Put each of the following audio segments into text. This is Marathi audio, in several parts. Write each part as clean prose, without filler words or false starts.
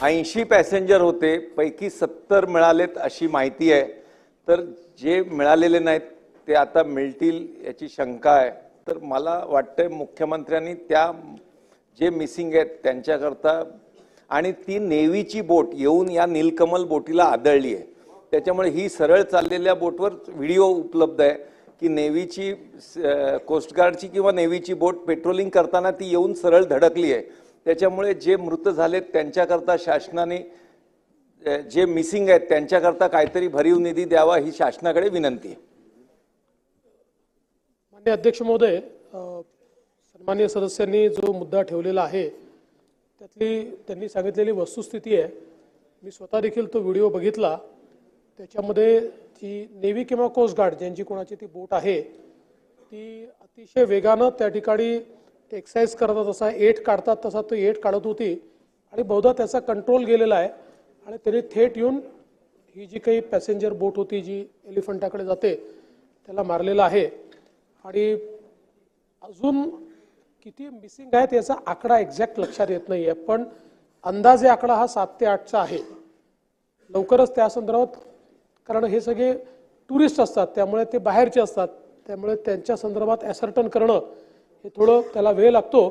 80 पॅसेंजर होते, पैकी 70 मिळालेत अशी माहिती आहे। तर जे मिळालेले नाहीत ते आता मिळतील याची शंका आहे। तर मला वाटतंय मुख्यमंत्र्यांनी त्या जे मिसिंग आहेत त्यांच्याकरता, आणि ती नेव्हीची बोट येऊन या नीलकमल बोटीला आदळली आहे, त्याच्यामुळे ही सरळ चाललेल्या बोटवर व्हिडिओ उपलब्ध आहे की नेव्हीची कोस्टगार्डची किंवा नेव्हीची बोट पेट्रोलिंग करताना ती येऊन सरळ धडकली आहे। त्याच्यामुळे जे मृत झालेत त्यांच्याकरता शासनाने जे मिसिंग आहेत त्यांच्याकरता काहीतरी भरीव निधी द्यावा ही शासनाकडे विनंती आहे। माननीय अध्यक्ष महोदय, सन्माननीय सदस्यांनी जो मुद्दा ठेवलेला आहे त्यातली त्यांनी सांगितलेली वस्तुस्थिती आहे। मी स्वतः देखील तो व्हिडिओ बघितला। त्याच्यामध्ये ती नेव्ही किंवा कोस्ट गार्ड ज्यांची कोणाची ती बोट आहे ती अतिशय वेगानं त्या ठिकाणी ते एक्सरसाइज करतात, तसा एट काढतात तसा तो एट काढत होती आणि बहुधा त्याचा कंट्रोल गेलेला आहे आणि त्यांनी थेट येऊन ही जी काही पॅसेंजर बोट होती जी एलिफंटाकडे जाते त्याला मारलेला आहे। आणि अजून किती मिसिंग आहेत याचा आकडा एक्झॅक्ट लक्षात येत नाही आहे, पण अंदाजे आकडा हा 7 ते 8चा आहे। लवकरच त्या संदर्भात, कारण हे सगळे टुरिस्ट असतात त्यामुळे ते बाहेरचे असतात, त्यामुळे त्यांच्या संदर्भात ॲसर्टन करणं हे थोडं त्याला वेळ लागतो।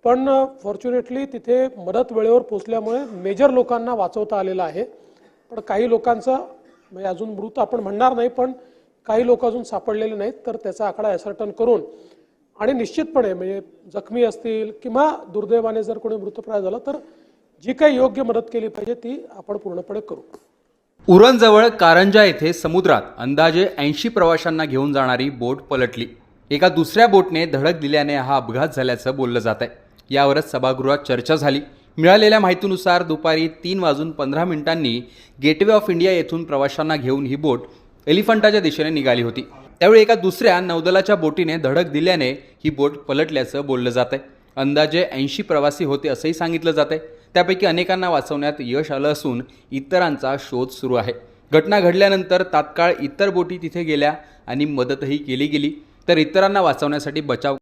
पण फॉर्च्युनेटली तिथे मदत वेळेवर पोहोचल्यामुळे मेजर लोकांना वाचवता आलेलं आहे। पण काही लोकांचा म्हणजे अजून मृत आपण म्हणणार नाही, पण काही लोक अजून सापडलेले नाहीत, तर त्याचा आकडा ॲसर्टन करून आणि निश्चितपणे म्हणजे जखमी असतील किंवा दुर्दैवाने जर कोणी मृतप्राय झालं तर जी काही योग्य मदत केली पाहिजे ती आपण पूर्णपणे करू। उरणजवळ कारंजा येथे समुद्रात अंदाजे 80 प्रवाशांना घेऊन जाणारी बोट पलटली। एका दुसऱ्या बोटने धडक दिल्याने हा अपघात झाल्याचं बोललं जात आहे। यावरच सभागृहात चर्चा झाली। मिळालेल्या माहितीनुसार दुपारी 3:15 गेटवे ऑफ इंडिया येथून प्रवाशांना घेऊन ही बोट एलिफंटाच्या दिशेने निघाली होती। त्यावेळी एका दुसऱ्या नौदलाच्या बोटीने धडक दिल्याने ही बोट पलटल्याचं बोललं जात आहे। अंदाजे 80 प्रवासी होते असंही सांगितलं जात आहे। त्यापैकी अनेकांना वाचवण्यात यश आलं असून इतरांचा शोध सुरू आहे। घटना घडल्यानंतर तात्काळ इतर बोटी तिथे गेल्या आणि मदतही केली गेली, तर इतरांना वाचवण्यासाठी बचाव